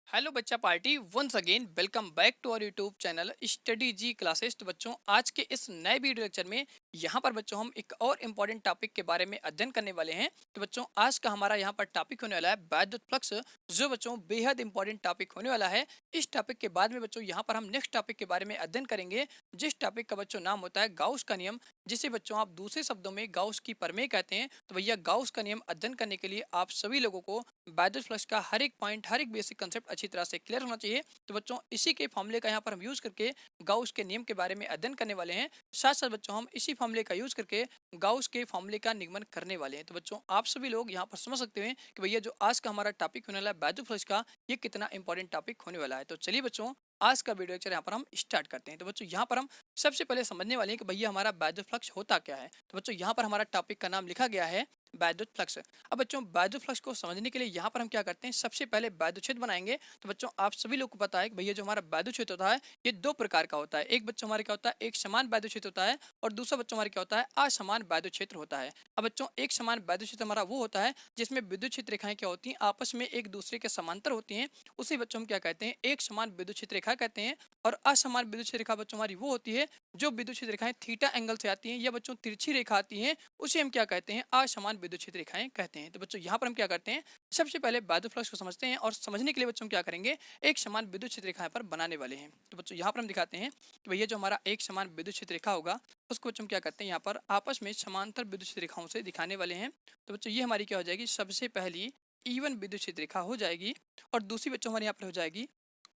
Hello बच्चा party once again welcome back to our YouTube channel study ji classes. तो बच्चों आज के इस नए वीडियो लेक्चर में यहाँ पर बच्चों हम एक और इम्पॉर्टेंट टॉपिक के बारे में अध्ययन करने वाले हैं। तो बच्चों आज का हमारा यहाँ पर टॉपिक होने वाला है वैद्युत फ्लक्स, जो बच्चों बेहद इंपॉर्टेंट टॉपिक होने वाला है। इस टॉपिक के बाद में बच्चों यहाँ पर हम नेक्स्ट टॉपिक के बारे में अध्ययन करेंगे, जिस टॉपिक का बच्चों नाम होता है गाउस का नियम, जिसे बच्चों आप दूसरे शब्दों में गाउस की प्रमेय कहते हैं। तो भैया गाउस का नियम अध्ययन करने के लिए आप सभी लोगों को वैद्युत फ्लक्स का हर एक पॉइंट, हर एक बेसिक कंसेप्ट अच्छी तरह से क्लियर होना चाहिए। तो बच्चों इसी के फॉर्मूले का यहाँ पर हम यूज करके गाउस के नियम के बारे में अध्ययन करने वाले हैं। साथ साथ बच्चों हम इसी फॉर्मूले का यूज करके गाउस के फॉर्मूले का निगमन करने वाले हैं। तो बच्चों आप सभी लोग यहाँ पर समझ सकते हैं कि भैया जो आज का हमारा टॉपिक होने वाला है वैद्युत फ्लक्स का, ये कितना इंपॉर्टेंट टॉपिक होने वाला है। तो चलिए बच्चों आज का वीडियो लेक्चर यहाँ पर हम स्टार्ट करते हैं। तो बच्चों यहाँ पर हम सबसे पहले समझने वाले हैं कि भैया हमारा वैद्युत फ्लक्स होता क्या है। तो बच्चों यहाँ पर हमारा टॉपिक का नाम लिखा गया है वैद्युत फ्लक्स। अब बच्चों वैद्युत फ्लक्स को समझने के लिए यहाँ पर हम क्या करते हैं, सबसे पहले वैद्युत क्षेत्र बनाएंगे। तो बच्चों आप सभी लोग को पता है कि भैया जो हमारा वैद्युत क्षेत्र होता है ये दो प्रकार का होता है। एक बच्चों हमारे क्या होता है, एक समान वैद्युत क्षेत्र होता है, और दूसरा बच्चों हमारे क्या होता है, असमान वैद्युत क्षेत्र होता है। अब बच्चों एक समान वैद्युत क्षेत्र हमारा वो होता है जिसमें विद्युत क्षेत्र रेखाएं क्या होती हैं, आपस में एक दूसरे के समांतर होती हैं। उसी बच्चों हम क्या कहते हैं, एक समान विद्युत क्षेत्र रेखा कहते हैं। और असमान विद्युत क्षेत्र रेखा बच्चों हमारी वो होती है जो विद्युत क्षेत्र रेखाएं थीटा एंगल से आती हैं या बच्चों तिरछी रेखा आती हैं, उसे हम क्या कहते हैं, असमान विद्युत क्षेत्र रेखाएं कहते हैं। तो बच्चों यहाँ पर हम क्या करते हैं, सबसे पहले वैद्युत फ्लक्स को समझते हैं, और समझने के लिए बच्चों हम क्या करेंगे, एक समान विद्युत क्षेत्र रेखा पर बनाने वाले हैं। तो बच्चों यहाँ पर हम दिखाते हैं कि भैया जो हमारा एक समान विद्युत क्षेत्र रेखा होगा उसको बच्चों हम क्या करते हैं, यहाँ पर आपस में समांतर विद्युत क्षेत्र रेखाओं से दिखाने वाले हैं। तो बच्चों ये हमारी क्या हो जाएगी, सबसे पहली E1 विद्युत क्षेत्र रेखा हो जाएगी, और दूसरी बच्चों हमारे यहाँ पर हो जाएगी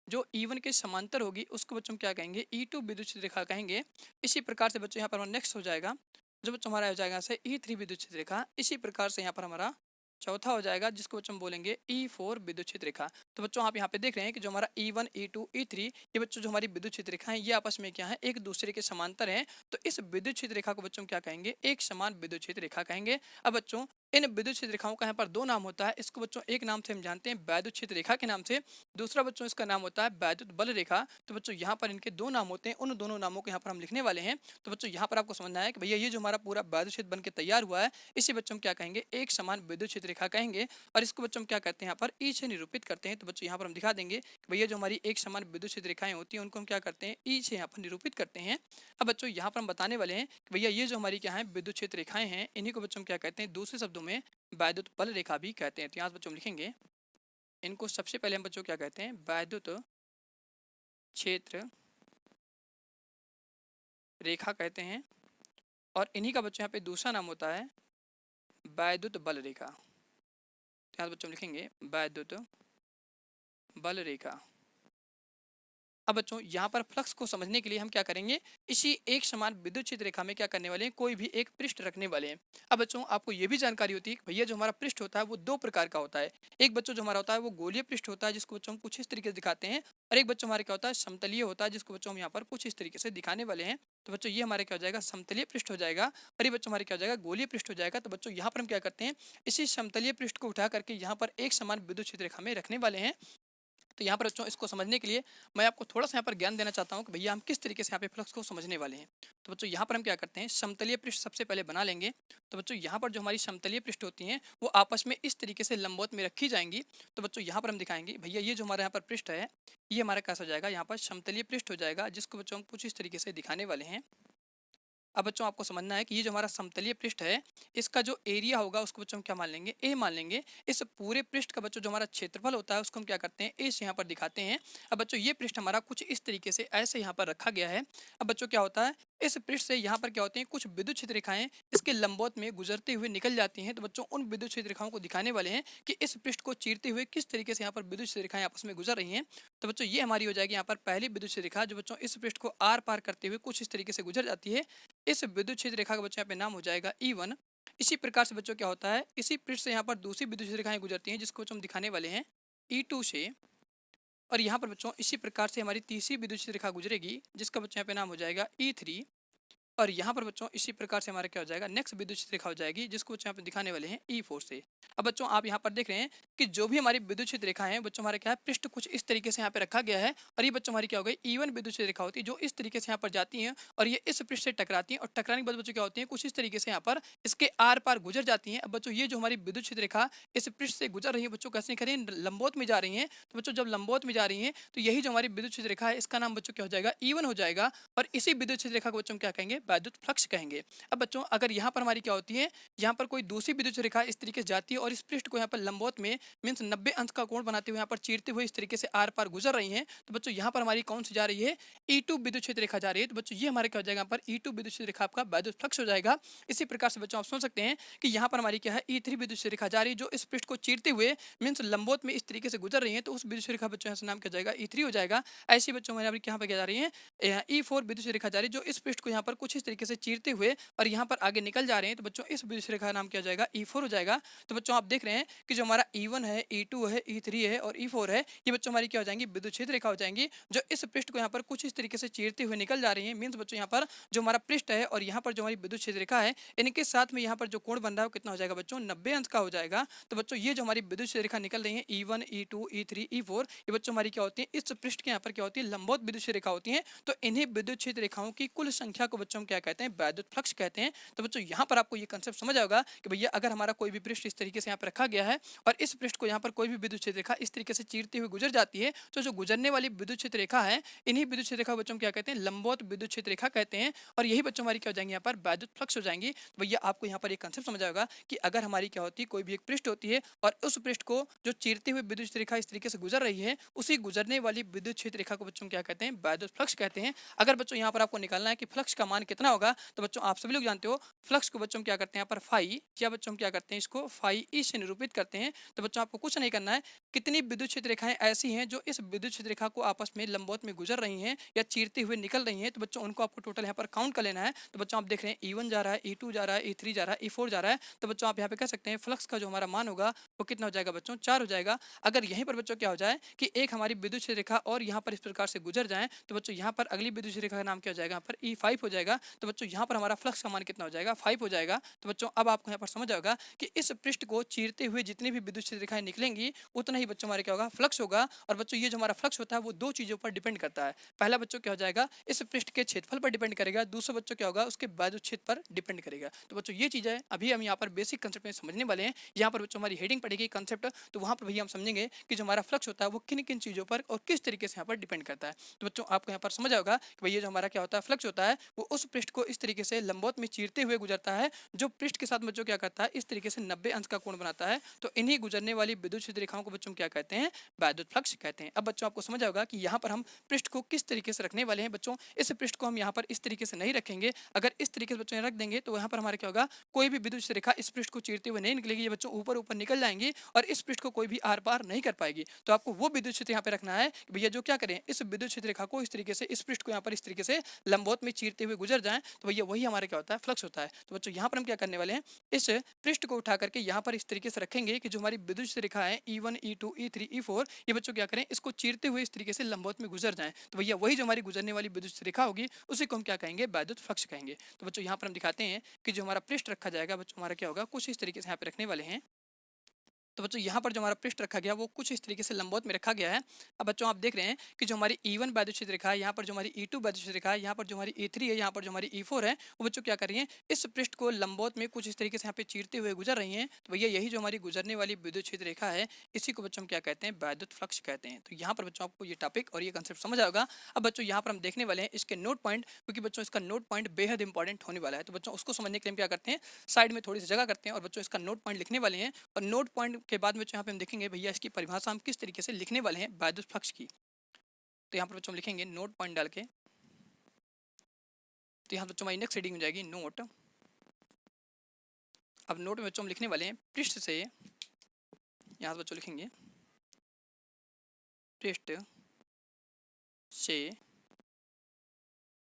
जो E1 के समांतर होगी उसको बच्चों हम क्या कहेंगे, E2 विद्युत क्षेत्र रेखा कहेंगे। इसी प्रकार से बच्चों यहाँ पर नेक्स्ट हो जाएगा जो बच्चों हमारा हो जाएगा यहाँ से E3 विद्युत क्षेत्र रेखा। इसी प्रकार से यहाँ पर हमारा चौथा हो जाएगा जिसको बच्चों हम बोलेंगे E4 विद्युत क्षेत्र रेखा। तो बच्चों आप यहाँ पे देख रहे हैं कि जो हमारा E1 E2 E3 ये बच्चों जो हमारी विद्युत क्षेत्र रेखा है ये आपस में क्या है, एक दूसरे के समांतर हैं। तो इस विद्युत क्षेत्र रेखा को बच्चों क्या कहेंगे, एक समान विद्युत क्षेत्र रेखा कहेंगे। अब बच्चों इन विद्युत क्षेत्र रेखाओं का यहाँ पर दो नाम होता है। इसको बच्चों एक नाम से हम जानते हैं वैद्युत क्षेत्र रेखा के नाम से, दूसरा बच्चों इसका नाम होता है वैद्युत बल रेखा। तो बच्चों यहाँ पर इनके दो नाम होते हैं, उन दोनों नामों को यहाँ पर हम लिखने वाले हैं। तो बच्चों यहाँ पर आपको समझना है कि भैया ये जो हमारा पूरा वैद्युत क्षेत्र बन के तैयार हुआ है इसे बच्चों हम क्या कहेंगे, एक समान विद्युत क्षेत्र रेखा कहेंगे। और इसको बच्चों हम क्या करते हैं, यहाँ पर ई से निरूपित करते हैं। तो बच्चों यहाँ पर हम दिखा देंगे कि भैया जो हमारी एक समान विद्युत क्षेत्र रेखाएं होती हैं उनको हम क्या करते हैं, ई से यहाँ पर निरूपित करते हैं। अब बच्चों यहाँ पर हम बताने वाले हैं कि भैया ये जो हमारी क्या है विद्युत क्षेत्र रेखाएं हैं इन्हीं को बच्चों हम क्या कहते हैं, दूसरे शब्दों में वैद्युत बल रेखा भी कहते हैं। तो यहाँ बच्चों हम लिखेंगे इनको, सबसे पहले हम बच्चों क्या कहते हैं, वैद्युत क्षेत्र रेखा कहते हैं। और इन्हीं का बच्चों यहाँ पे दूसरा नाम होता है वैद्युत बल रेखा। तो यहाँ बच्चों हम लिखेंगे वैद्युत बल रेखा। अब बच्चों यहाँ पर फ्लक्स को समझने के लिए हम क्या करेंगे, इसी एक समान विद्युत क्षेत्र रेखा में क्या करने वाले हैं, कोई भी एक पृष्ठ रखने वाले हैं। अब बच्चों आपको ये भी जानकारी होती है कि भैया जो हमारा पृष्ठ होता है वो दो प्रकार का होता है। एक बच्चों जो हमारा होता है वो गोलीय पृष्ठ होता है जिसको बच्चों हम कुछ इस तरीके से दिखाते हैं, और एक बच्चों हमारे क्या होता है समतलीय होता है जिसको बच्चों हम यहाँ पर कुछ इस तरीके से दिखाने वाले हैं। तो बच्चों ये हमारे क्या हो जाएगा, समतलीय पृष्ठ हो जाएगा, और ये बच्चों हमारे क्या हो जाएगा, गोलीय पृष्ठ हो जाएगा। तो बच्चों यहाँ पर हम क्या करते हैं, इसी समतलीय पृष्ठ को उठा करके यहाँ पर एक समान विद्युत क्षेत्र रेखा में रखने वाले हैं। तो यहाँ पर बच्चों इसको समझने के लिए मैं आपको थोड़ा सा यहाँ पर ज्ञान देना चाहता हूँ कि भैया हम किस तरीके से यहाँ पे फ्लक्स को समझने वाले हैं। तो बच्चों यहाँ पर हम क्या करते हैं, समतलीय पृष्ठ सबसे पहले बना लेंगे। तो बच्चों यहाँ पर जो हमारी समतलीय पृष्ठ होती हैं वो आपस में इस तरीके से लंबवत में रखी जाएंगी। तो बच्चों यहाँ पर हम दिखाएंगे भैया ये जो हमारे यहाँ पर पृष्ठ है ये हमारा कैसा हो जाएगा, यहाँ पर समतलीय पृष्ठ हो जाएगा जिसको बच्चों हम कुछ इस तरीके से दिखाने वाले हैं। अब बच्चों आपको समझना है कि ये जो हमारा समतलीय पृष्ठ है इसका जो एरिया होगा उसको बच्चों हम क्या मान लेंगे, ए मान लेंगे। इस पूरे पृष्ठ का बच्चों जो हमारा क्षेत्रफल होता है उसको हम क्या करते हैं, ए से यहाँ पर दिखाते हैं। अब बच्चों ये पृष्ठ हमारा कुछ इस तरीके से ऐसे यहाँ पर रखा गया है। अब बच्चों क्या होता है, इस पृष्ठ से यहाँ पर क्या होते हैं, कुछ विद्युत क्षेत्र रेखाएं इसके लंबवत में गुजरते हुए निकल जाती हैं। तो बच्चों उन विद्युत क्षेत्र रेखाओं को दिखाने वाले हैं कि इस पृष्ठ को चीरते हुए किस तरीके से यहाँ पर विद्युत क्षेत्र रेखाएं आपस में गुजर रही हैं। तो बच्चों ये हमारी हो जाएगी यहाँ पर पहली विद्युत क्षेत्र रेखा जो बच्चों इस पृष्ठ को आर पार करते हुए कुछ इस तरीके से गुजर जाती है। इस विद्युत क्षेत्र रेखा का बच्चों यहाँ पे नाम हो जाएगा E1। इसी प्रकार से बच्चों क्या होता है, इसी पृष्ठ से यहाँ पर दूसरी विद्युत क्षेत्र रेखाएं गुजरती हैं जिसको हम दिखाने वाले हैं E2 से। और यहाँ पर बच्चों इसी प्रकार से हमारी तीसरी विद्युत क्षेत्र रेखा गुजरेगी जिसका बच्चों यहाँ पे नाम हो जाएगा E3। और यहाँ पर बच्चों इसी प्रकार से हमारा क्या हो जाएगा, नेक्स्ट विद्युत क्षेत्र रेखा हो जाएगी, जिसको बच्चों यहाँ पे दिखाने वाले हैं E4 से। अब बच्चों आप यहाँ पर देख रहे हैं कि जो भी हमारी विद्युत क्षेत्र रेखा है बच्चों, हमारा क्या है, पृष्ठ कुछ इस तरीके से यहाँ पे रखा गया है, और ये बच्चों हमारी क्या हो गई, E1 विद्युत क्षेत्र रेखा होती है, जो इस तरीके से यहाँ पर जाती है और ये इस पृष्ठ से टकराती है, और टकराने के बाद बच्चों क्या होती है, कुछ इस तरीके से यहाँ पर इसके आर पार गुजर जाती है। अब बच्चों ये जो हमारी विद्युत क्षेत्र रेखा इस पृष्ठ से गुजर रही है बच्चों, कैसे कर रही है, लंबवत में जा रही है। तो बच्चों जब लंबवत में जा रही है तो यही जो हमारी विद्युत क्षेत्र रेखा है इसका नाम बच्चों क्या हो जाएगा, E1 हो जाएगा, और इसी विद्युत क्षेत्र रेखा को बच्चों क्या कहेंगे, वैद्युत फ्लक्स कहेंगे। अब बच्चों अगर यहाँ पर हमारी क्या होती है, यहाँ पर कोई दूसरी विद्युत रेखा इस तरीके से जाती है और इस पृष्ठ को यहाँ पर लंबवत में मीन्स 90 अंश का कोण बनाते हुए यहाँ पर चीरते हुए इस तरीके से आर पार गुजर रही है, तो बच्चों यहाँ पर हमारी कौन सी जा रही है, E2 विद्युत क्षेत्र रेखा जा रही है। तो बच्चों ये हमारे क्या हो जाएगा, यहाँ पर E2 विद्युत क्षेत्र रेखा आपका वैद्युत फ्लक्स हो जाएगा। इसी प्रकार से बच्चों आप समझ सकते हैं कि यहाँ पर हमारी क्या है, E3 विद्युत क्षेत्र रेखा जा रही है, जो इस पृष्ठ को चीरते हुए मीन्स लंबवत में इस तरीके से गुजर रही है, तो उस विद्युत क्षेत्र रेखा बच्चों यहाँ से नाम क्या हो जाएगा, E3 हो जाएगा। ऐसी बच्चों हमारे यहाँ पर क्या जा रही है, E4 विद्युत क्षेत्र रेखा जा रही है, जो इस पृष्ठ को यहाँ पर कुछ इस तरीके से चीरते हुए और यहाँ पर आगे निकल जा रहे हैं, तो बच्चों इस विद्युत क्षेत्र रेखा का नाम क्या हो जाएगा, E4 हो जाएगा। तो बच्चों आप देख रहे हैं कि जो हमारा E1 है, E2 है, E3 है और E4 है, ये बच्चों हमारी क्या हो जाएंगी, विद्युत क्षेत्र रेखा हो जाएंगी, जो इस पृष्ठ को यहाँ पर कुछ इस तरीके से चीरते हुए निकल जा रही है। मीन्स बच्चों यहाँ पर जो हमारा पृष्ठ है और यहाँ पर जो हमारी विद्युत क्षेत्र रेखा है, इनके साथ में यहाँ पर जो कोण बन रहा है वो कितना हो जाएगा बच्चों, 90 अंश का हो जाएगा। तो बच्चों ये जो हमारी विद्युत क्षेत्र रेखा निकल रही है, E1, E2, E3, E4, ये बच्चों हमारी क्या होती है, इस पृष्ठ के यहाँ पर क्या होती है, लंबवत विद्युत क्षेत्र रेखा होती है। तो इन्हीं विद्युत क्षेत्र रेखाओं की कुल संख्या को बच्चों हम क्या कहते हैं, वैद्युत फ्लक्स कहते हैं। तो बच्चों यहाँ पर आपको ये कंसेप्ट समझ आएगा कि भैया अगर हमारा कोई भी पृष्ठ इस तरीके से यहाँ पर रखा गया है और इस पृष्ठ को यहाँ पर कोई भी विद्युत क्षेत्र रेखा इस तरीके से चीरते हुए गुजर जाती है, तो जो गुजरने वाली विद्युत क्षेत्र रेखा है, इन्हीं विद्युत क्षेत्र रेखा बच्चों क्या कहते हैं, लंबवत विद्युत क्षेत्र रेखा कहते हैं, और यही बच्चों हमारी क्या हो जाएंगे, यहाँ पर वैद्युत फ्लक्स हो जाएंगी। तो भैया आपको यहाँ पर एक कंसेप्ट समझ आएगा कि अगर हमारी क्या होती है, कोई भी एक पृष्ठ होती है और उस पृष्ठ को जो चीरते हुए विद्युत क्षेत्र रेखा इस तरीके से गुजर रही है, उसी गुजरने वाली विद्युत क्षेत्र रेखा को बच्चों क्या कहते हैं, वैद्युत फ्लक्स कहते हैं। अगर बच्चों यहाँ पर आपको निकालना है कि फ्लक्स का मान कितना होगा, तो बच्चों आप सभी लोग जानते हो फ्लक्स को बच्चों क्या करते हैं, यहाँ पर फाई, या बच्चों क्या करते हैं, इसको फाई ई से निरूपित करते हैं। तो बच्चों आपको कुछ नहीं करना है, कितनी विद्युत क्षेत्र रेखाएं ऐसी हैं जो इस विद्युत क्षेत्र रेखा को आपस में लंबवत में गुजर रही हैं या चीरते हुए निकल रही हैं, तो बच्चों उनको आपको टोटल यहाँ पर काउंट कर लेना है। तो बच्चों आप देख रहे हैं E1 जा रहा है, E2 जा रहा है, E3 जा रहा है, E4 जा रहा है, तो बच्चों आप यहाँ पे कह सकते हैं फ्लक्स का जो हमारा मान होगा वो कितना हो जाएगा बच्चों, 4 हो जाएगा। अगर यहीं पर बच्चों क्या हो जाए कि एक हमारी विद्युत क्षेत्र रेखा और यहाँ पर इस प्रकार से गुजर जाए, तो बच्चों यहाँ पर अगली विद्युत क्षेत्र रेखा का नाम क्या हो जाएगा, यहाँ पर E5 हो जाएगा। तो बच्चों यहाँ पर हमारा फ्लक्स का मान कितना हो जाएगा, 5 हो जाएगा। तो बच्चों अब आपको यहाँ पर समझ आएगा कि इस पृष्ठ को चीरते हुए जितनी भी विद्युत क्षेत्र रेखाएं निकलेंगी उतना ही बच्चों हमारे क्या होगा, फ्लक्स होगा। और बच्चों ये जो हमारा फ्लक्स होता है वो दो चीजों पर डिपेंड करता है। पहला बच्चों क्या हो जाएगा, इस पृष्ठ के क्षेत्रफल पर डिपेंड करेगा, दूसरा बच्चों क्या होगा, उसके वैद्युत क्षेत्र पर डिपेंड करेगा। तो बच्चों ये चीज है अभी हम यहाँ पर बेसिक कंसेप्ट में समझने वाले हैं। यहाँ पर बच्चों हमारी हेडिंग पड़ेगी कंसेप्ट, तो वहाँ पर भैया हम समझेंगे कि जो हमारा फ्लक्स होता है वो किन किन चीजों पर और किस तरीके से यहाँ पर डिपेंड करता है। तो बच्चों आपको यहाँ पर समझ आएगा कि भैया जो हमारा क्या होता है, फ्लक्स होता है वो उस पृष्ठ को इस तरीके से लंबवत में चीरते हुए गुजरता है, जो पृष्ठ के साथ बच्चों क्या करता है, इस तरीके से 90 अंश का कोण बनाता है। तो इन्हीं गुजरने वाली विद्युत क्षेत्र रेखाओं को बच्चों क्या कहते हैं, वैद्युत फ्लक्स कहते हैं। अब बच्चों आपको समझ आएगा कि यहाँ पर हम पृष्ठ को किस तरीके से रखने वाले हैं। बच्चों इस पृष्ठ को हम यहाँ पर इस तरीके से नहीं रखेंगे, अगर इस तरीके से बच्चों रख देंगे तो यहाँ पर हमारा क्या होगा, कोई भी विद्युत रेखा इस पृष्ठ को चीरते हुए नहीं निकलेगी, ये बच्चों ऊपर ऊपर निकल जाएंगी और इस पृष्ठ को कोई भी आर पार नहीं कर पाएगी। तो आपको वो विद्युत क्षेत्र यहाँ पे रखना है कि भैया जो क्या करें, इस विद्युत क्षेत्र रेखा को इस तरीके से इस पृष्ठ को यहाँ पर इस तरीके से लंबवत में चीरते हुए गुजर जाए, तो भैया वही हमारा क्या होता है, फ्लक्स होता है। तो बच्चों यहाँ पर हम क्या करने वाले हैं, इस पृष्ठ को उठा करके यहाँ पर इस तरीके से रखेंगे कि जो हमारी विद्युत रेखा है E1, E2, E3, E4, ये बच्चों क्या करें, इसको चीरते हुए इस तरीके से लंबवत में गुजर जाएं। तो भैया वही जो हमारी गुजरने वाली विद्युत रेखा होगी उसी को हम क्या कहेंगे, वैद्युत फ्लक्स कहेंगे। तो बच्चों यहाँ पर हम दिखाते हैं कि जो हमारा पृष्ठ रखा जाएगा बच्चों हमारा क्या होगा, कुछ इस तरीके से यहाँ पे रखने वाले हैं। तो बच्चों यहाँ पर जो हमारा पृष्ठ रखा गया वो कुछ इस तरीके से लंबवत में रखा गया है। अब बच्चों आप देख रहे हैं कि जो हमारी E1 वैद्युत क्षेत्र रेखा है, यहाँ पर जो हमारी E2 वैद्युत क्षेत्र रेखा है, यहाँ पर जो हमारी E3 है, यहाँ पर जो हमारी E4 है, वो बच्चों क्या कर रही है, इस पृष्ठ को लंबवत में कुछ इस तरीके से यहाँ पे चीरते हुए गुजर रही हैं। तो भैया यही जो हमारी गुजरने वाली विद्युत क्षेत्र रेखा है इसी को बच्चों हम क्या कहते हैं, वैद्युत फ्लक्स कहते हैं। तो यहाँ पर बच्चों आपको ये टॉपिक और ये कंसेप्ट समझ आएगा। अब बच्चों यहाँ पर हम देखने वाले हैं इसके नोट पॉइंट, क्योंकि बच्चों इसका नोट पॉइंट बेहद इंपॉर्टेंट होने वाला है। तो बच्चों उसको समझने के लिए क्या करते हैं, साइड में थोड़ी सी जगह करते हैं और बच्चों इसका नोट पॉइंट लिखने वाले हैं। और नोट पॉइंट के बाद बच्चों यहाँ पे हम देखेंगे भैया इसकी परिभाषा हम किस तरीके से लिखने वाले हैं वैद्युत फ्लक्स की। तो यहाँ पर बच्चों हम लिखेंगे नोट पॉइंट डाल के, तो यहाँ बच्चों हमारी नेक्स्ट रीडिंग हो जाएगी नोट। अब नोट में बच्चों हम लिखने वाले हैं पृष्ठ से, यहाँ बच्चों लिखेंगे पृष्ठ से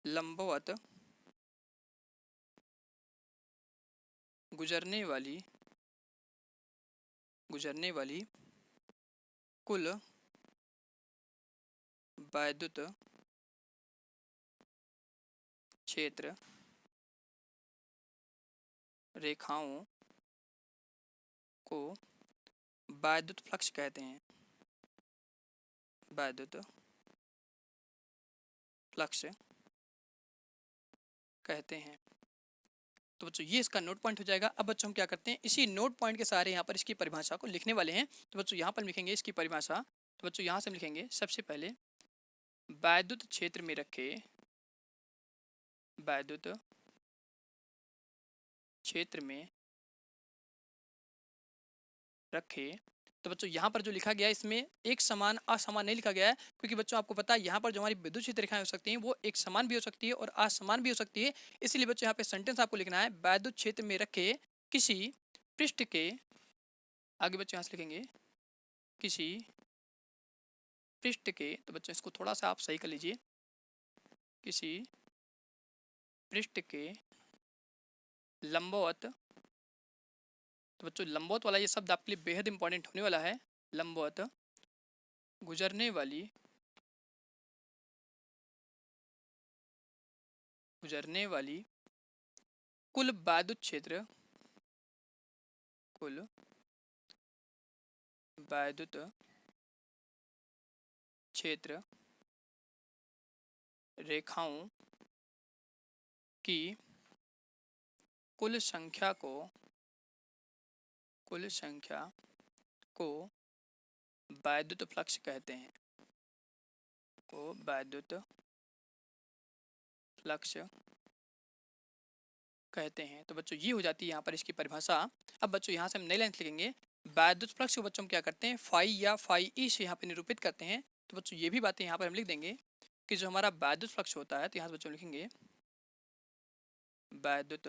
लंबवत गुजरने वाली कुल वैद्युत क्षेत्र रेखाओं को वैद्युत फ्लक्स कहते हैं, वैद्युत फ्लक्स कहते हैं। तो बच्चों ये इसका नोट पॉइंट हो जाएगा। अब बच्चों हम क्या करते हैं, इसी नोट पॉइंट के सहारे यहाँ पर इसकी परिभाषा को लिखने वाले हैं। तो बच्चों यहाँ पर लिखेंगे इसकी परिभाषा। तो बच्चों यहाँ से हम लिखेंगे सबसे पहले वैद्युत क्षेत्र में रखे, वैद्युत क्षेत्र में रखे। तो बच्चों यहाँ पर जो लिखा गया है इसमें एक समान असमान नहीं लिखा गया है, क्योंकि बच्चों आपको पता है यहाँ पर जो हमारी विद्युत क्षेत्र रेखाएं हो सकती हैं वो एक समान भी हो सकती है और असमान भी हो सकती है। इसीलिए बच्चों यहाँ पे सेंटेंस आपको लिखना है वैद्युत क्षेत्र में रखे किसी पृष्ठ के, आगे बच्चों यहाँ से लिखेंगे किसी पृष्ठ के। तो बच्चों इसको थोड़ा सा आप सही कर लीजिए, किसी पृष्ठ के लंबवत। तो बच्चों लंबवत वाला ये शब्द आपके लिए बेहद इंपॉर्टेंट होने वाला है। लंबवत गुजरने वाली, गुजरने वाली कुल वैद्युत क्षेत्र, कुल वैद्युत क्षेत्र रेखाओं की कुल संख्या को, कुल संख्या को वैद्युत फ्लक्स कहते हैं, को वैद्युत फ्लक्स कहते हैं। तो बच्चों ये हो जाती है यहाँ पर इसकी परिभाषा। अब बच्चों यहाँ से हम नई लाइन लिखेंगे वैद्युत फ्लक्स को बच्चों हम क्या करते हैं फाई या फाई ई से यहाँ पे निरूपित करते हैं। तो बच्चों ये भी बातें यहाँ पर हम लिख देंगे कि जो हमारा वैद्युत फ्लक्स होता है, तो यहाँ से बच्चों लिखेंगे वैद्युत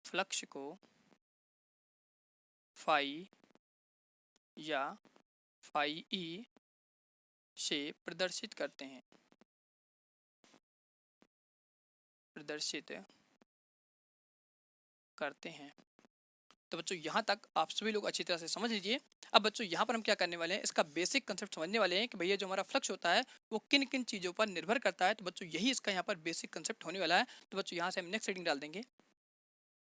फ्लक्स को फाई या फाई ई से प्रदर्शित करते हैं, प्रदर्शित करते हैं। तो बच्चों यहाँ तक आप सभी लोग अच्छी तरह से समझ लीजिए। अब बच्चों यहाँ पर हम क्या करने वाले हैं, इसका बेसिक कंसेप्ट समझने वाले हैं कि भैया जो हमारा फ्लक्स होता है वो किन किन चीज़ों पर निर्भर करता है। तो बच्चों यही इसका यहाँ पर बेसिक कंसेप्ट होने वाला है। तो बच्चों यहाँ से हम नेक्स्ट हेडिंग डाल देंगे।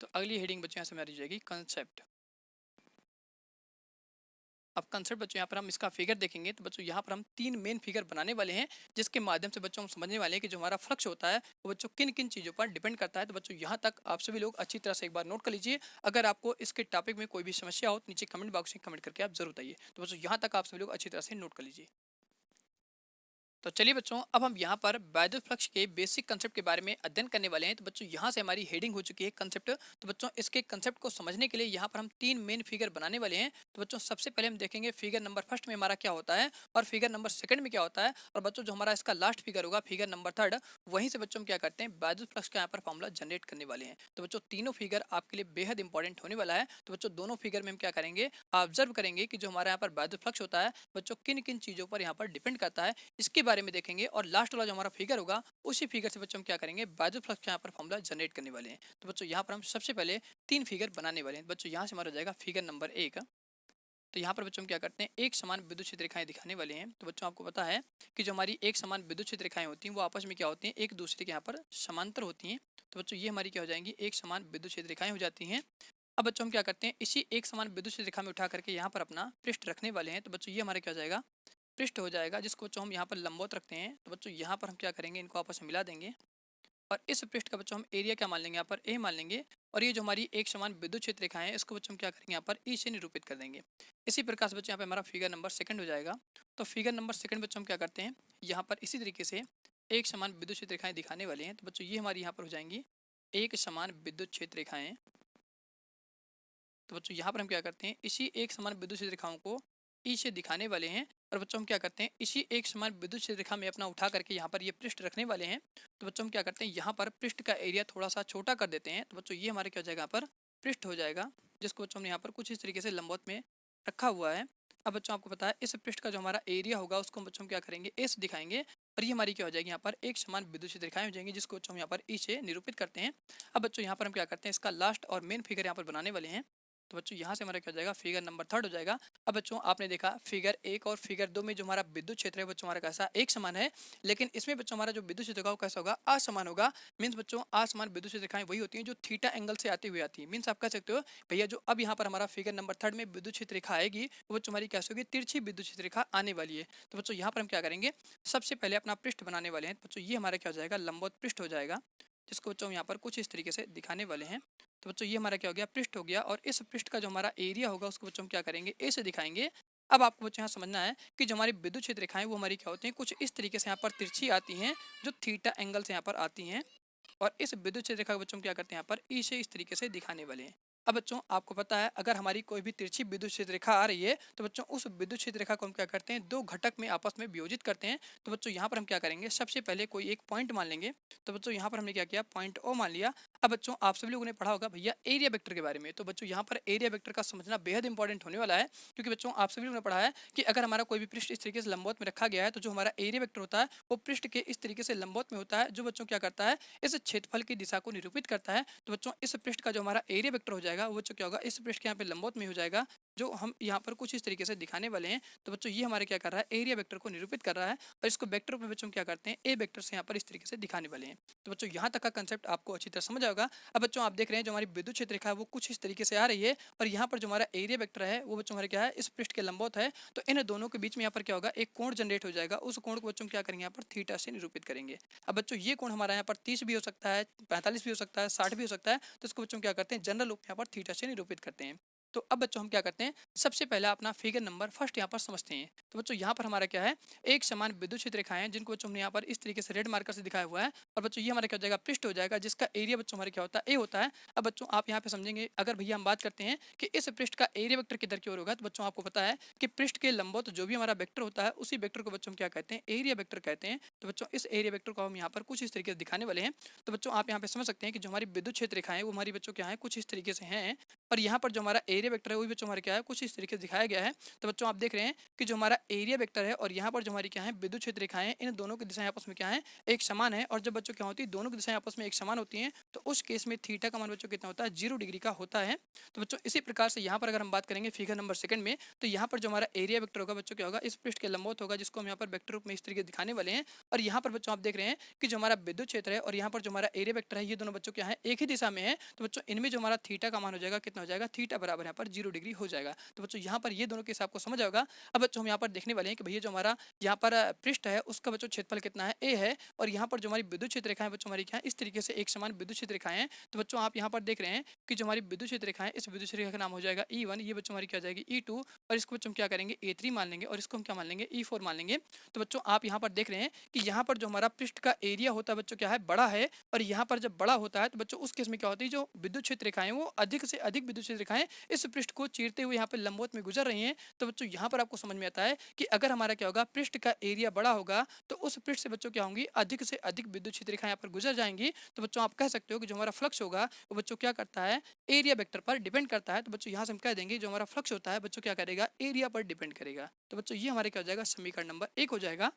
तो अगली हेडिंग बच्चों यहाँ से हमारी जाएगी कंसेप्ट। अब कंसेप्ट बच्चों यहाँ पर हम इसका फिगर देखेंगे। तो बच्चों यहाँ पर हम 3 मेन फिगर बनाने वाले हैं, जिसके माध्यम से बच्चों हम समझने वाले हैं कि जो हमारा फ्लक्स होता है वो बच्चों किन किन चीज़ों पर डिपेंड करता है। तो बच्चों यहाँ तक आप सभी लोग अच्छी तरह से एक बार नोट कर लीजिए। अगर आपको इसके टॉपिक में कोई भी समस्या हो तो नीचे कमेंट बॉक्स में कमेंट करके आप जरूर बताइए। तो बच्चों यहाँ तक आप सभी लोग अच्छी तरह से नोट कर लीजिए। तो चलिए बच्चों अब हम यहाँ पर वैद्युत फ्लक्स के बेसिक कंसेप्ट के बारे में अध्ययन करने वाले हैं। तो बच्चों यहाँ से हमारी हेडिंग हो चुकी है कंसेप्ट। तो बच्चों इसके कंसेप्ट को समझने के लिए यहाँ पर हम 3 मेन फिगर बनाने वाले हैं। तो बच्चों सबसे पहले हम देखेंगे फिगर नंबर फर्स्ट में हमारा क्या होता है और फिगर नंबर सेकंड में क्या होता है। और बच्चों जो हमारा इसका लास्ट फिगर होगा फिगर नंबर थर्ड, वहीं से बच्चों हम क्या करते हैं वैद्युत फ्लक्स का यहाँ पर फॉर्मूला जनरेट करने वाले हैं। तो बच्चों तीनों फिगर आपके लिए बेहद इंपॉर्टेंट होने वाला है। तो बच्चों दोनों फिगर में हम क्या करेंगे, ऑब्जर्व करेंगे कि जो हमारा यहाँ पर वैद्युत फ्लक्स होता है बच्चों किन किन चीज़ों पर यहाँ पर डिपेंड करता है, इसके बारे में देखेंगे। और लास्ट वाला जो हमारा फिगर होगा उसी फिगर से बच्चों हम क्या करेंगे वैद्युत फ्लक्स का यहाँ पर फॉर्मूला जनरेट करने वाले हैं। तो बच्चों यहाँ पर हम सबसे पहले 3 फिगर बनाने वाले हैं। बच्चों यहाँ से हमारा हो जाएगा फिगर नंबर 1। तो यहाँ पर बच्चों हम क्या करते हैं एक समान विद्युत क्षेत्र रेखाएं दिखाने वाले हैं। तो बच्चों आपको पता है कि जो हमारी एक समान विद्युत क्षेत्र रेखाएं होती हैं वो आपस में क्या होती हैं एक दूसरे के यहाँ पर समांतर होती हैं। तो बच्चों ये हमारी क्या हो जाएंगी एक समान विद्युत क्षेत्र रेखाएं हो जाती हैं। अब बच्चों हम क्या करते हैं इसी एक समान विद्युत क्षेत्र रेखा में उठा करके यहाँ पर अपना पृष्ठ रखने वाले हैं। तो बच्चों ये हमारा क्या हो जाएगा पृष्ठ हो जाएगा, जिसको बच्चों हम यहाँ पर लंबवत रखते हैं। तो बच्चों यहाँ पर हम क्या करेंगे इनको आपस में मिला देंगे और इस पृष्ठ का बच्चों हम एरिया क्या मान लेंगे यहाँ पर ए मान लेंगे। और ये जो हमारी एक समान विद्युत क्षेत्र रेखाएं हैं इसको बच्चों हम क्या करेंगे यहाँ पर ई से निरूपित कर देंगे। इसी प्रकार से बच्चों यहाँ पे हमारा फिगर नंबर सेकंड हो जाएगा। तो फिगर नंबर सेकंड बच्चों हम क्या करते हैं यहाँ पर इसी तरीके से एक समान विद्युत क्षेत्र रेखाएं दिखाने वाले हैं। तो बच्चों ये हमारी यहाँ पर हो जाएंगी एक समान विद्युत क्षेत्र रेखाएं। तो बच्चों यहाँ पर हम क्या करते हैं इसी एक समान विद्युत क्षेत्र रेखाओं को ई से दिखाने वाले हैं। और बच्चों हम क्या करते हैं इसी एक समान विद्युत क्षेत्र रेखा में अपना उठा करके यहाँ पर ये पृष्ठ रखने वाले हैं। तो बच्चों हम क्या करते हैं यहाँ पर पृष्ठ का एरिया थोड़ा सा छोटा कर देते हैं। तो बच्चों ये हमारे क्या हो जाएगा यहाँ पर पृष्ठ हो जाएगा, जिसको बच्चों हमने यहाँ पर कुछ इस तरीके से लंबवत में रखा हुआ है। अब बच्चों आपको पता है इस पृष्ठ का जो हमारा एरिया होगा उसको बच्चों हम क्या करेंगे ए से दिखाएंगे। और ये हमारी क्या हो जाएगी यहाँ पर एक समान विद्युत क्षेत्र रेखाएं हो जाएंगी, जिसको बच्चों हम यहाँ पर ई से निरूपित करते हैं। अब बच्चों यहाँ पर हम क्या करते हैं इसका लास्ट और मेन फिगर यहाँ पर बनाने वाले हैं। तो बच्चों यहाँ से हमारा क्या हो जाएगा, फिगर नंबर थर्ड हो जाएगा। अब बच्चों आपने देखा फिगर 1 और फिगर 2 में जो हमारा विद्युत क्षेत्र है बच्चों हमारा कैसा एक समान है, लेकिन इसमें बच्चों हमारा जो विद्युत क्षेत्र होगा वो कैसा होगा, असमान होगा। मीन्स बच्चों असमान विद्युत क्षेत्र रेखाएं वही होती हैं जो थीटा एंगल से आती हुई आती है। मीन्स आप कह सकते हो भैया जो अब यहाँ पर हमारा फिगर नंबर थर्ड में विद्युत क्षेत्र रेखा आएगी वो बच्चों हमारी कैसे होगी, तिरछी विद्युत क्षेत्र रेखा आने वाली है। तो बच्चों यहाँ पर हम क्या करेंगे, सबसे पहले अपना पृष्ठ बनाने वाले हैं। बच्चों ये हमारा क्या हो जाएगा, लंबवत पृष्ठ हो जाएगा, जिसको बच्चों हम यहाँ पर कुछ इस तरीके से दिखाने वाले हैं। तो बच्चों ये हमारा क्या हो गया, पृष्ठ हो गया, और इस पृष्ठ का जो हमारा एरिया होगा उसको बच्चों हम क्या करेंगे, ए से दिखाएंगे। अब आपको बच्चों यहाँ समझना है कि जो हमारी विद्युत क्षेत्र रेखाएं वो हमारी क्या होती हैं, कुछ इस तरीके से यहाँ पर तिरछी आती हैं, जो थीटा एंगल से यहाँ पर आती हैं। और इस विद्युत क्षेत्र रेखा को बच्चों हम क्या करते हैं, यहाँ पर ई से इस तरीके से दिखाने वाले हैं। अब बच्चों आपको पता है अगर हमारी कोई भी तिरछी विद्युत क्षेत्र रेखा आ रही है तो बच्चों उस विद्युत क्षेत्र रेखा को हम क्या करते हैं, दो घटक में आपस में वियोजित करते हैं। तो बच्चों यहाँ पर हम क्या करेंगे, सबसे पहले कोई एक पॉइंट मान लेंगे। तो बच्चों यहाँ पर हमने क्या किया, पॉइंट ओ मान लिया। अब बच्चों आप सभी लोगों ने पढ़ा होगा भैया एरिया वेक्टर के बारे में। तो बच्चों यहाँ पर एरिया वेक्टर का समझना बेहद इंपॉर्टेंट होने वाला है, क्योंकि बच्चों आप सभी लोगों ने पढ़ा है कि अगर हमारा कोई भी पृष्ठ इस तरीके से लंबवत में रखा गया है तो जो हमारा एरिया वेक्टर होता है वो पृष्ठ के इस तरीके से लंबवत में होता है, जो बच्चों क्या करता है, इस क्षेत्रफल की दिशा को निरूपित करता है। तो बच्चों इस पृष्ठ का जो हमारा एरिया वेक्टर हो जाएगा वो बच्चों क्या होगा, इस पृष्ठ के यहाँ पे लंबवत में हो जाएगा, जो हम यहाँ पर कुछ इस तरीके से दिखाने वाले हैं। तो बच्चों ये हमारे क्या कर रहा है, एरिया वेक्टर को निरूपित कर रहा है, और इसको वेक्टर में बच्चों क्या करते हैं, ए वेक्टर से यहाँ पर इस तरीके से दिखाने वाले हैं। तो बच्चों यहाँ तक का कंसेप्ट आपको अच्छी तरह समझ आएगा। अब बच्चों आप देख रहे हैं जो हमारी विद्युत क्षेत्र रेखा है वो कुछ इस तरीके से आ रही है, और यहाँ पर जो हमारा एरिया वेक्टर है वो बच्चों हमारे क्या है, इस पृष्ठ के लंबवत है। तो इन दोनों के बीच में यहाँ पर क्या होगा, एक कोण जनरेट हो जाएगा। उस कोण को बच्चों क्या करेंगे, यहाँ पर थीटा से निरूपित करेंगे। अब बच्चों ये कोण हमारा यहाँ पर 30 भी हो सकता है, 45 भी हो सकता है, 60 भी हो सकता है। तो इसको बच्चों क्या करते हैं, जनरल रूप में यहाँ पर थीटा से निरूपित करते हैं। तो अब बच्चों हम क्या करते हैं, सबसे पहला अपना फिगर नंबर फर्स्ट यहाँ पर समझते हैं। तो बच्चों यहाँ पर हमारा क्या है, एक समान विद्युत क्षेत्र रेखाएं हैं जिनको बच्चों हमने यहाँ पर इस तरीके से रेड मार्कर से दिखाया हुआ है। और बच्चों ये हमारा क्या हो जाएगा, पृष्ठ हो जाएगा, जिसका एरिया बच्चों हमारे क्या होता है, ए होता है। अब बच्चों आप यहाँ पे समझेंगे, अगर भैया हम बात करते हैं कि इस पृष्ठ का एरिया वेक्टर किधर की ओर होगा, तो बच्चों आपको पता है कि पृष्ठ के लंबवत जो भी हमारा वेक्टर होता है उसी वेक्टर को बच्चों हम क्या कहते हैं, एरिया वेक्टर कहते हैं। तो बच्चों इस एरिया वेक्टर को हम यहाँ पर कुछ इस तरीके से दिखाने वाले हैं। तो बच्चों आप यहाँ पे समझ सकते हैं कि जो हमारी विद्युत क्षेत्र रेखाएं वो हमारी बच्चों क्या है, कुछ इस तरीके से हैं, और यहाँ पर जो हमारा एरिया वेक्टर है वो भी बच्चों हमारे क्या है, कुछ इस तरीके से दिखाया गया है। तो बच्चों आप देख रहे हैं कि जो हमारा एरिया वेक्टर है और यहाँ पर जो हमारी क्या है विद्युत क्षेत्र रेखाएं हैं, इन दोनों की दिशाएं आपस में क्या है, एक समान है। और जब बच्चों क्या होती है, दोनों की दिशाएं आपस में एक समान होती हैं, तो उस केस में थीटा का मान बच्चों कितना होता है, 0 डिग्री का होता है। तो बच्चों इसी प्रकार से यहाँ पर अगर हम बात करेंगे फिगर नंबर सेकंड में, तो यहाँ पर जो हमारा एरिया वेक्टर होगा बच्चों क्या होगा, इस पृष्ठ के लंबवत होगा, जिसको हम यहाँ पर वेक्टर रूप में इस तरीके से दिखाने वाले हैं। और यहाँ पर बच्चों आप देख रहे हैं कि जो हमारा विद्युत क्षेत्र है और यहाँ पर जो हमारा एरिया वेक्टर है, ये दोनों बच्चों क्या है, एक ही दिशा में है। तो बच्चों इनमें जो हमारा थीटा का मान हो जाएगा, कितना हो जाएगा, थीटा बराबर यहाँ पर 0 डिग्री हो जाएगा। तो बच्चों यहाँ पर ये दोनों केस आपको समझ आएगा। अब बच्चों हम यहाँ पर देखने वाले हैं कि भैया जो हमारा यहाँ पर पृष्ठ है उसका बच्चों क्षेत्रफल कितना है, ए है। और यहाँ पर जो हमारी विद्युत क्षेत्र रेखाएं बच्चों हमारी क्या है, इस तरीके से एक समान विद्युत क्षेत्र रेखाएं हैं। तो बच्चों आप यहाँ पर देख रहे हैं कि जो हमारी विद्युत क्षेत्र रेखाएं, इस विद्युत क्षेत्र रेखा का नाम हो जाएगा E1, ये बच्चों हमारी क्या हो जाएगी E2, और इसको बच्चों हम क्या करेंगे, A3 मान लेंगे, और इसको हम क्या मान लेंगे, E4 मान लेंगे। तो बच्चों आप यहाँ पर देख रहे हैं कि यहाँ पर जो हमारा पृष्ठ का एरिया होता है बच्चों क्या है, बड़ा है। और यहाँ पर जब बड़ा होता है तो बच्चों उस केस में क्या होती है, जो विद्युत क्षेत्र रेखाएं वो अधिक से अधिक विद्युत क्षेत्र रेखाएं इस पृष्ठ को चीरते हुए यहाँ पे लंबवत में गुजर रही हैं। तो बच्चों यहाँ पर आपको समझ में आता है कि अगर हमारा क्या होगा, पृष्ठ का एरिया बड़ा होगा तो उस पृष्ठ से बच्चों क्या होंगी, अधिक से अधिक विद्युत क्षेत्र रेखाएं यहाँ पर गुजर जाएंगी। तो बच्चों आप कह सकते हो कि जो हमारा फ्लक्स होगा वो बच्चों क्या करता है, एरिया वेक्टर पर डिपेंड करता है। तो बच्चों यहाँ से हम कह देंगे जो हमारा फ्लक्स होता है बच्चों क्या करेगा, एरिया पर डिपेंड करेगा। तो बच्चों ये हमारे क्या हो जाएगा, समीकरण नंबर 1 हो जाएगा।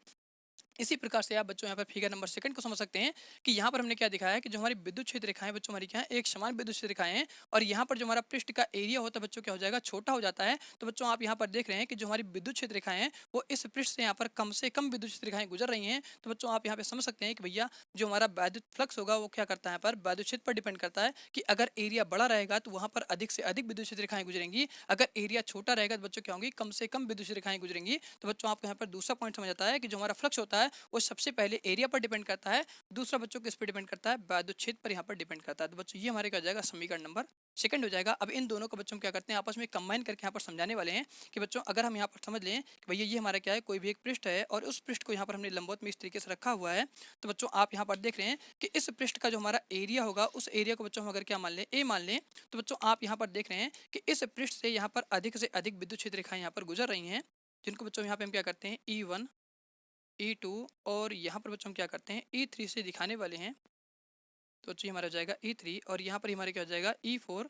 इसी प्रकार से आप बच्चों यहाँ पर फिगर नंबर सेकंड को समझ सकते हैं कि यहाँ पर हमने क्या दिखाया है कि जो हमारी विद्युत क्षेत्र रेखाएं बच्चों हमारी क्या है, एक समान विद्युत क्षेत्र रेखाएं हैं। और यहाँ पर जो हमारा पृष्ठ का एरिया होता है बच्चों क्या हो जाएगा, छोटा हो जाता है। तो बच्चों आप यहाँ पर देख रहे हैं कि जो हमारी विद्युत क्षेत्र रेखाएं हैं वो इस पृष्ठ से यहाँ पर कम से कम विद्युत क्षेत्र रेखाएं गुजर रही हैं। तो बच्चों आप यहाँ पे समझ सकते हैं कि भैया जो हमारा वैद्युत फ्लक्स होगा वो क्या करता है, यहाँ पर वैद्युत क्षेत्र पर डिपेंड करता है कि अगर एरिया बड़ा रहेगा तो वहाँ पर अधिक से अधिक विद्युत क्षेत्र रेखाएं गुजरेंगी, अगर एरिया छोटा रहेगा तो बच्चों क्या होंगी, कम से कम विद्युत क्षेत्र रेखाएं गुजरेंगी। तो बच्चों आपको यहाँ पर दूसरा पॉइंट समझ आता है कि जो हमारा फ्लक्स होता है वो सबसे पहले एरिया पर डिपेंड करता है, दूसरा बच्चों किस पर डिपेंड करता है, वैद्युत क्षेत्र पर यहाँ पर डिपेंड करता है। तो बच्चों ये हमारे क्या हो जाएगा, समीकरण नंबर सेकंड हो जाएगा। अब इन दोनों को बच्चों क्या करते हैं, आपस में कंबाइन करके यहाँ पर समझाने वाले हैं कि बच्चों अगर हम यहाँ पर समझ लें कि भैया ये हमारा क्या है, कोई भी एक पृष्ठ है और उस पृष्ठ को यहाँ पर हमने लंबवत में इस तरीके से रखा हुआ है। तो बच्चों आप यहाँ पर देख रहे हैं कि इस पृष्ठ का जो हमारा एरिया होगा उस एरिया को बच्चों हम अगर क्या मान लें, ए मान लें। तो बच्चों आप यहाँ पर देख रहे हैं कि इस पृष्ठ से यहाँ पर अधिक से अधिक विद्युत क्षेत्र रेखाएं यहाँ पर गुजर रही हैं, जिनको बच्चों यहाँ पे हम क्या करते हैं, E1 E2, और यहाँ पर बच्चों हम क्या करते हैं, E3 से दिखाने वाले हैं। तो बच्चों ये हमारा हो जाएगा E3, और यहाँ पर हमारे क्या हो जाएगा, E4।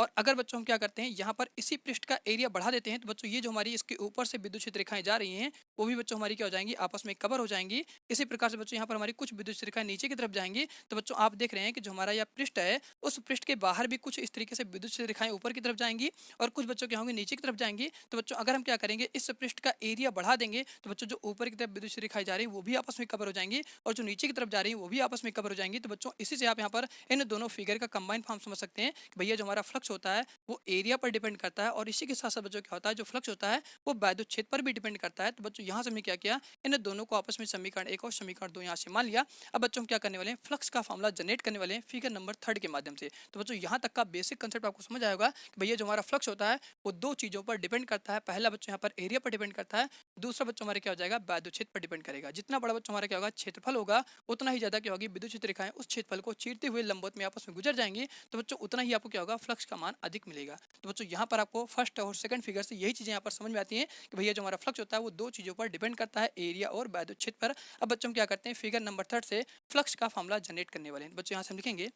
और अगर बच्चों हम क्या करते हैं यहाँ पर इसी पृष्ठ का एरिया बढ़ा देते हैं तो बच्चों ये जो हमारी इसके ऊपर से विद्युत क्षेत्र रेखाएं जा रही हैं वो भी बच्चों हमारी क्या हो जाएंगी, आपस में कवर हो जाएंगी। इसी प्रकार से बच्चों यहाँ पर हमारी कुछ विद्युत क्षेत्र रेखाएं नीचे की तरफ जाएंगी। तो बच्चों आप देख रहे हैं कि जो हमारा यह पृष्ठ है उस पृष्ठ के बाहर भी कुछ इस तरीके से विद्युत क्षेत्र रेखाएं ऊपर की तरफ जाएंगी और कुछ बच्चों क्या होंगे, नीचे की तरफ जाएंगी। तो बच्चों अगर हम क्या करेंगे, इस पृष्ठ का एरिया बढ़ा देंगे तो बच्चों जो ऊपर की तरफ विद्युत क्षेत्र रेखाएं जा रही है वो भी आपस में कवर हो जाएंगी और जो नीचे की तरफ जा रही है वो भी आपस में कवर हो जाएंगी। तो बच्चों इसी से आप यहाँ पर इन दोनों फिगर का कंबाइन फॉर्म समझ सकते हैं कि भैया जो हमारा फ्लक्स होता है वो एरिया पर डिपेंड करता है और इसी के साथ साथ बच्चों क्या होता है, जो फ्लक्स होता है वो विद्युत क्षेत्र पर भी डिपेंड करता है। तो बच्चों यहाँ से हमने क्या किया, इन दोनों को आपस में समीकरण 1 और समीकरण 2 यहाँ से मान लिया। अब बच्चों हम क्या करने वाले हैं, फ्लक्स का फॉर्मूला जनरेट करने वाले हैं फिगर नंबर 3 के माध्यम से। तो बच्चों यहाँ तक का बेसिक कंसेप्ट आपको समझ आएगा कि भैया जो हमारा फ्लक्स होता है वो दो चीजों पर डिपेंड करता है। पहला बच्चों यहाँ पर एरिया पर डिपेंड करता है, दूसरा बच्चों हमारे क्या हो जाएगा, विद्युत क्षेत्र पर डिपेंड करेगा। जितना बड़ा बच्चों हमारा क्या होगा क्षेत्रफल होगा उतना ही ज्यादा क्या होगी, विद्युत क्षेत्र रेखाएं उस क्षेत्रफल को चीरते हुए लंबवत में आपस में गुजर जाएंगी। तो बच्चों उतना ही आपको क्या होगा, फ्लक्स का मान अधिक मिलेगा। तो बच्चों यहाँ पर आपको फर्स्ट और सेकंड फिगर से यही चीजें यहाँ पर समझ में आती हैं कि भैया जो हमारा फ्लक्स होता है वो दो चीजों पर डिपेंड करता है, एरिया और विद्युत क्षेत्र पर। अब बच्चों हम क्या करते हैं, फिगर नंबर 3 से फ्लक्स का फॉर्मूला जनरेट करने वाले हैं। बच्चों यहाँ से हम लिखेंगे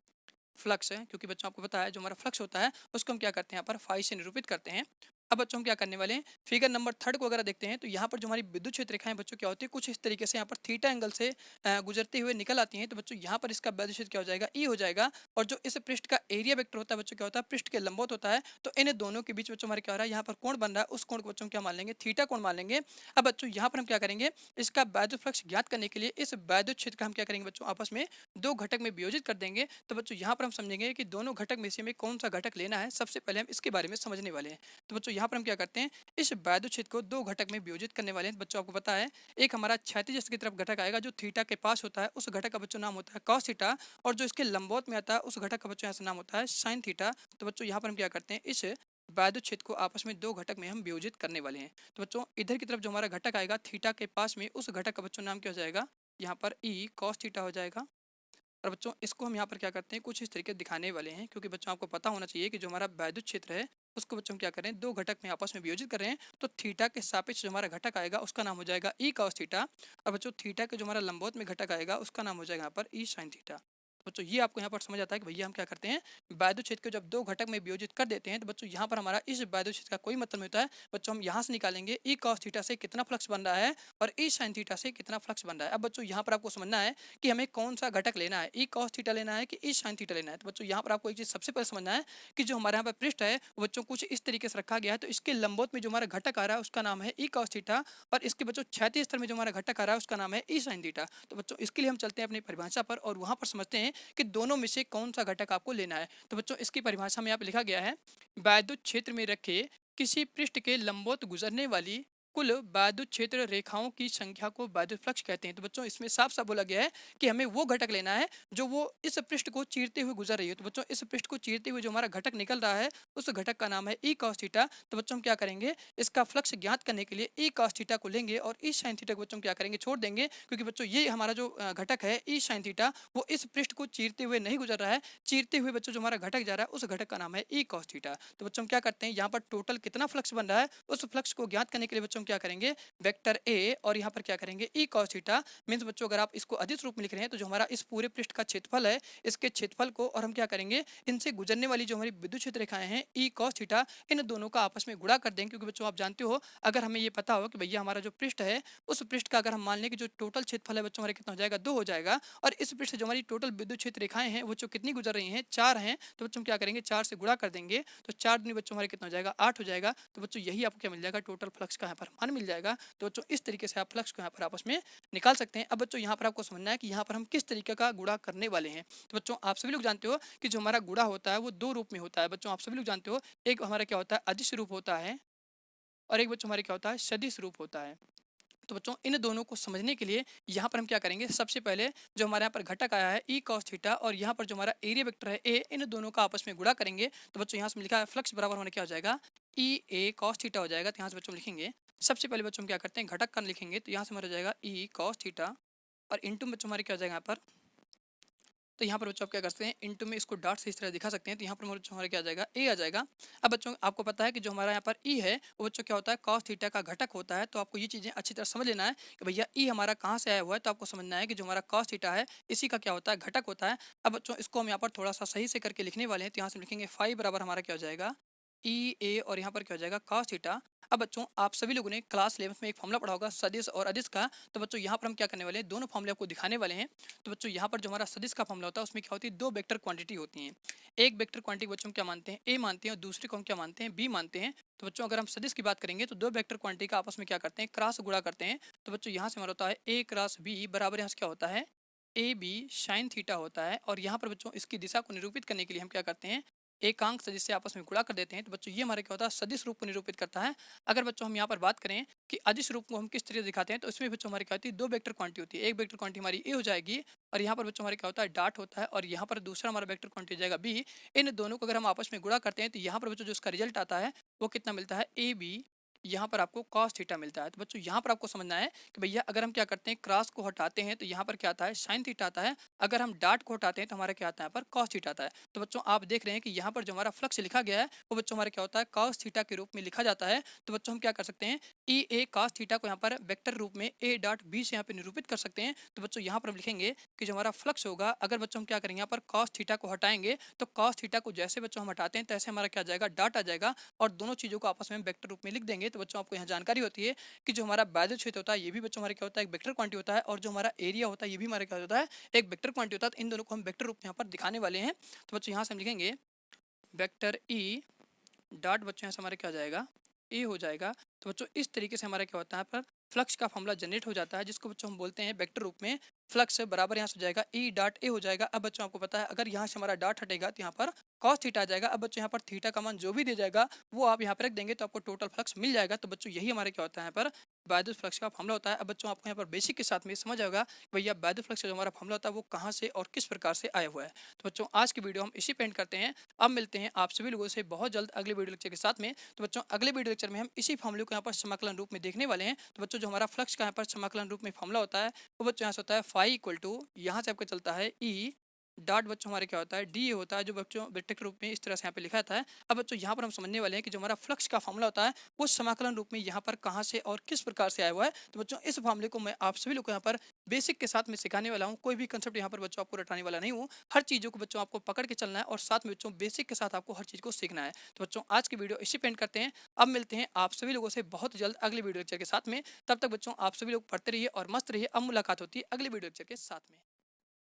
फ्लक्स है, क्योंकि बच्चों आपको पता है जो हमारा फ्लक्स होता है उसको हम क्या करते हैं यहाँ पर फाई से निरूपित करते हैं। अब बच्चों हम क्या करने वाले हैं, फिगर नंबर 3 को अगर देखते हैं तो यहाँ पर जो हमारी विद्युत क्षेत्र रेखाएं बच्चों क्या होती है, कुछ इस तरीके से यहाँ पर थीटा एंगल से गुजरते हुए निकल आती हैं। तो बच्चों यहाँ पर इसका विद्युत क्षेत्र क्या हो जाएगा, ई हो जाएगा। और जो इस पृष्ठ का एरिया वेक्टर होता है बच्चों क्या होता है, पृष्ठ के लंबवत होता है। तो इन दोनों के बीच बच्चों हमारे क्या हो रहा है, यहाँ पर कोण बन रहा है, उस कोण को बच्चों क्या मान लेंगे, थीटा कोण मान लेंगे। अब बच्चों यहाँ पर हम क्या करेंगे, इसका विद्युत फ्लक्स ज्ञात करने के लिए इस विद्युत क्षेत्र का हम क्या करेंगे बच्चों, आपस में दो घटक में वियोजित कर देंगे। तो बच्चों यहाँ पर हम समझेंगे कि दोनों घटक में से हमें कौन सा घटक लेना है, सबसे पहले हम इसके बारे में समझने वाले हैं। तो बच्चों यहाँ पर हम क्या करते हैं, इस विद्युत क्षेत्र को दो घटक में वियोजित करने वाले हैं। बच्चों आपको पता है एक हमारा क्षैतिज अक्ष की तरफ घटक आएगा जो थीटा के पास होता है, उस घटक का बच्चों नाम होता है कॉस थीटा। और जो इसके लंबवत में आता है उस घटक का बच्चों यहाँ से नाम होता है साइन थीटा। तो बच्चों यहाँ पर हम क्या करते हैं, इस विद्युत क्षेत्र को आपस में दो घटक में हम वियोजित करने वाले हैं। तो बच्चों इधर की तरफ जो हमारा घटक आएगा थीटा के पास में, उस घटक का बच्चों नाम क्या हो जाएगा, यहाँ पर ई कॉस थीटा हो जाएगा। और बच्चों इसको हम यहाँ पर क्या करते हैं, कुछ इस तरीके दिखाने वाले हैं, क्योंकि बच्चों आपको पता होना चाहिए कि जो हमारा विद्युत क्षेत्र है उसको बच्चों हम क्या करें, दो घटक में आपस में वियोजित कर रहे हैं। तो थीटा के सापेक्ष जो हमारा घटक आएगा उसका नाम हो जाएगा ई कॉस थीटा। और बच्चों थीटा के जो हमारा लंबवत में घटक आएगा उसका नाम हो जाएगा यहाँ पर ई साइन थीटा। तो बच्चों ये आपको यहाँ पर समझ आता है कि भैया हम क्या करते हैं, विद्युत क्षेत्र को जब दो घटक में वियोजित कर देते हैं तो बच्चों यहाँ पर हमारा इस विद्युत क्षेत्र का कोई मतलब नहीं होता है। बच्चों हम यहाँ से निकालेंगे ई कॉस थीटा से कितना फ्लक्स बन रहा है और ई साइन थीटा से कितना फ्लक्स बन रहा है। अब बच्चों यहाँ पर आपको समझना है कि हमें कौन सा घटक लेना है, ई कॉस थीटा लेना है कि ई साइन थीटा लेना है। तो बच्चों यहाँ पर आपको एक चीज सबसे पहले समझना है कि जो हमारे यहाँ पर पृष्ठ है वो बच्चों कुछ इस तरीके से रखा गया है। तो इसके लंबवत में जो हमारा घटक आ रहा है उसका नाम है ई कॉस थीटा और इसके बच्चों क्षैतिज स्तर में जो हमारा घटक आ रहा है उसका नाम है ई साइन थीटा। तो बच्चों इसके लिए हम चलते हैं अपनी परिभाषा पर और वहां पर समझते हैं कि दोनों में से कौन सा घटक आपको लेना है। तो बच्चों इसकी परिभाषा में यहाँ पे लिखा गया है, विद्युत क्षेत्र में रखे किसी पृष्ठ के लंबवत गुजरने वाली कुल विद्युत क्षेत्र रेखाओं की संख्या को विद्युत फ्लक्स कहते हैं। तो बच्चों इसमें साफ साफ बोला गया है कि हमें वो घटक लेना है जो वो इस पृष्ठ को चीरते हुए गुजर रही है। तो बच्चों इस पृष्ठ को चीरते हुए जो हमारा घटक निकल रहा है उस घटक का नाम है ई कॉस थीटा। तो बच्चों हम क्या करेंगे, इसका फ्लक्स ज्ञात करने के लिए ई कॉस थीटा को लेंगे और ई साइन थीटा को बच्चों क्या करेंगे, छोड़ देंगे, क्योंकि बच्चों ये हमारा जो घटक है ई साइन थीटा वो इस पृष्ठ को चीरते हुए नहीं गुजर रहा है। चीरते हुए बच्चों जो हमारा घटक जा रहा है उस घटक का नाम है ई कॉस थीटा। तो बच्चों हम क्या करते हैं, यहाँ पर टोटल कितना फ्लक्स बन रहा है उस फ्लक्स को ज्ञात करने के लिए बच्चों क्या करेंगे, वेक्टर ए और यहाँ पर क्या करेंगे ई कॉस थीटा। मींस बच्चों अगर आप इसको अधिक रूप में लिख रहे हैं तो जो हमारा इस पूरे पृष्ठ का क्षेत्रफल है इसके क्षेत्रफल को और हम क्या करेंगे, इनसे गुजरने वाली जो हमारी विद्युत क्षेत्र रेखाएं हैं ई कॉस थीटा, इन दोनों का आपस में गुणा कर देंगे। क्योंकि बच्चों आप जानते हो अगर हमें ये पता हो कि भैया हमारा जो पृष्ठ है उस पृष्ठ का अगर हम मान लें कि जो टोटल क्षेत्रफल है बच्चों हमारे कितना हो जाएगा, 2 हो जाएगा। और इस पृष्ठ से जो हमारी टोटल विद्युत क्षेत्र रेखाएं हैं वो जो कितनी गुजर रही हैं, 4 हैं। तो बच्चों क्या करेंगे, 4 से गुणा कर देंगे तो 4 दूनी बच्चों हमारे कितना हो जाएगा, 8 हो जाएगा। तो बच्चों यही आपको क्या मिल जाएगा, टोटल फ्लक्स का यहाँ पर मान मिल जाएगा। तो बच्चों इस तरीके से आप फ्लक्स को यहाँ पर आपस में निकाल सकते हैं। अब बच्चों यहाँ पर आपको समझना है कि यहाँ पर हम किस तरीके का गुणा करने वाले हैं। तो बच्चों आप सभी लोग जानते हो कि जो हमारा गुणा होता है वो दो रूप में होता है। बच्चों आप सभी लोग जानते हो एक हमारा क्या होता है, अदिश रूप होता है और एक बच्चों हमारे क्या होता है, सदिश रूप होता है। तो बच्चों इन दोनों को समझने के लिए यहाँ पर हम क्या करेंगे, सबसे पहले जो हमारे यहाँ पर घटक आया है ई कॉस थीटा और यहाँ पर जो हमारा एरिया वेक्टर है ए, इन दोनों का आपस में गुणा करेंगे। तो बच्चों यहाँ से लिखा है फ्लक्स बराबर होने क्या हो जाएगा, ई ए कॉस थीटा हो जाएगा। तो यहाँ से बच्चों लिखेंगे, सबसे पहले बच्चों हम क्या करते हैं घटक का लिखेंगे। तो यहाँ से हमारा हो जाएगा ई कॉस थीटा और इंटू बच्चों हमारे क्या हो जाएगा यहाँ पर तो यहाँ पर बच्चों आप क्या करते हैं, इनटू में इसको डॉट से इस तरह दिखा सकते हैं। तो यहाँ पर बच्चों हमारा क्या आ जाएगा, ए आ जाएगा। अब बच्चों आपको पता है कि जो हमारा यहाँ पर ई है वो बच्चों क्या होता है, कॉस थीटा का घटक होता है। तो आपको ये चीज़ें अच्छी तरह समझ लेना है कि भैया ई हमारा कहाँ से आया हुआ है। तो आपको समझना है कि जो हमारा कॉस थीटा है इसी का क्या होता है, घटक होता है। अब बच्चों इसको हम यहाँ पर थोड़ा सा सही से करके लिखने वाले हैं। तो यहाँ से हम लिखेंगे फाई बराबर हमारा क्या हो जाएगा, ई ए, और यहाँ पर क्या हो जाएगा कॉस थीटा। अब बच्चों आप सभी लोगों ने क्लास 11 में एक फॉर्मूला पढ़ा होगा सदिश और अदिश का। तो बच्चों यहाँ पर हम क्या करने वाले हैं, दोनों फॉर्मूले आपको दिखाने वाले हैं। तो बच्चों यहाँ पर जो हमारा सदिश का फॉर्मूला होता है उसमें क्या होती है, दो वेक्टर क्वांटिटी होती हैं। एक वेक्टर क्वांटिटी बच्चों हम क्या मानते हैं, ए मानते हैं, और दूसरी को हम क्या मानते हैं, बी मानते हैं। तो बच्चों अगर हम सदिश की बात करेंगे तो दो वेक्टर क्वांटिटी का आपस में क्या करते हैं, क्रॉस गुणा करते हैं। तो बच्चों यहाँ से हमारा होता है ए क्रॉस बी बराबर यहाँ से क्या होता है, ए बी साइन थीटा होता है। और यहाँ पर बच्चों इसकी दिशा को निरूपित करने के लिए हम क्या करते हैं, एकांक सदिश से आपस में गुणा कर देते हैं। तो बच्चों ये हमारे क्या होता है, सदिश रूप को निरूपित करता है। अगर बच्चों हम यहाँ पर बात करें कि अदिश रूप को हम किस तरह दिखाते हैं, तो इसमें बच्चों हमारी क्या होती है, दो वेक्टर क्वांटिटी होती है। एक वेक्टर क्वांटिटी हमारी ए हो जाएगी, और यहाँ पर बच्चों हमारे क्या होता है, डॉट होता है, और यहाँ पर दूसरा हमारा वेक्टर क्वांटिटी हो जाएगा बी। इन दोनों को अगर हम आपस में गुणा करते हैं तो यहाँ पर बच्चों जो इसका रिजल्ट आता है वो कितना मिलता है, ए बी, यहाँ पर आपको कॉस थीटा मिलता है। तो बच्चों यहाँ पर आपको समझना है कि भैया अगर हम क्या करते हैं, क्रॉस को हटाते हैं तो यहाँ पर क्या आता है, साइन थीटा आता है। अगर हम डॉट को हटाते हैं तो हमारा क्या आता है, यहाँ पर कॉस थीटा आता है। तो बच्चों आप देख रहे हैं कि यहाँ पर जो हमारा फ्लक्स लिखा गया है वो बच्चों हमारा क्या होता है, कॉस थीटा के रूप में लिखा जाता है। तो बच्चों हम क्या कर सकते हैं, ई ए कॉस थीटा को यहाँ पर वेक्टर रूप में ए डॉट बी से यहाँ पे निरूपित कर सकते हैं। तो बच्चों यहाँ पर हम लिखेंगे कि जो हमारा फ्लक्स होगा, अगर बच्चों हम क्या करेंगे, यहाँ पर कॉस थीटा को हटाएंगे तो कॉस थीटा को जैसे बच्चों हम हटाते हैं तैसे हमारा क्या आ जाएगा, डॉट आ जाएगा, और दोनों चीज़ों को आपस में वेक्टर रूप में लिख देंगे। तो बच्चों आपको यहाँ जानकारी होती है कि जो हमारा बायदु क्षेत्र होता है ये भी बच्चों हमारे क्या होता है, एक वेक्टर क्वांटिटी होता है, और जो हमारा एरिया होता है ये भी हमारे क्या होता है, एक वेक्टर क्वांटिटी होता है। तो इन दोनों को हम वेक्टर रूप में यहाँ पर दिखाने वाले हैं। तो बच्चों यहाँ से हम लिखेंगे वेक्टर ई डॉट, बच्चों यहाँ से हमारे क्या हो जाएगा, ए हो जाएगा। तो बच्चों इस तरीके से हमारा क्या होता है, पर फ्लक्स का फॉर्मूला जनरेट हो जाता है, जिसको बच्चों हम बोलते हैं वेक्टर रूप में फ्लक्स बराबर यहाँ से हो जाएगा ई डॉट ए हो जाएगा। अब बच्चों आपको पता है अगर यहाँ से हमारा डॉट हटेगा तो यहाँ पर कॉस थीटा आ जाएगा। अब बच्चों यहाँ पर थीटा का मान जो भी दे जाएगा वो आप यहाँ पर रख देंगे तो आपको टोटल फ्लक्स मिल जाएगा। तो बच्चों यही हमारे क्या होता है, यहाँ पर वैद्युत फ्लक्स का फॉर्मूला होता है। अब बच्चों आपको यहाँ पर बेसिक के साथ में समझ आएगा कि भैया वैद्युत फ्लक्स का जो हमारा फॉर्मूला होता है वो कहाँ से और किस प्रकार से आया हुआ है। तो बच्चों आज की वीडियो हम इसी पे एंड करते हैं। अब मिलते हैं आप सभी लोगों से बहुत जल्द अगले वीडियो लेक्चर के साथ में। तो बच्चों अगले वीडियो लेक्चर में हम इसी फॉर्मूले को यहाँ पर समाकलन रूप में देखने वाले हैं। तो बच्चों जो हमारा फ्लक्स का यहाँ पर समाकलन रूप में फॉर्मूला होता है वो बच्चों यहाँ से होता है फाई इक्वल टू, यहाँ से आपका चलता है ई डॉट, बच्चों हमारे क्या होता है, डी होता है, जो बच्चों वेक्टर के रूप में इस तरह से यहाँ पे लिखा था है। अब बच्चों यहाँ पर हम समझने वाले हैं कि जो हमारा फ्लक्स का फॉर्मूला होता है वो समाकलन रूप में यहाँ पर कहाँ से और किस प्रकार से आया हुआ है। तो बच्चों इस फॉर्मूले को मैं आप सभी लोग को यहाँ पर बेसिक के साथ में सिखाने वाला हूँ। कोई भी कंसेप्ट यहाँ पर बच्चों आपको रटाने वाला नहीं हूँ। हर चीज़ों को बच्चों आपको पकड़ के चलना है, और साथ में बच्चों बेसिक के साथ आपको हर चीज़ को सीखना है। तो बच्चों आज की वीडियो इसी पेंट करते हैं। अब मिलते हैं आप सभी लोगों से बहुत जल्द अगले वीडियो लेक्चर के साथ में। तब तक बच्चों आप सभी लोग पढ़ते रहिए और मस्त रहिए। अब मुलाकात होती है अगले वीडियो लेक्चर के साथ में।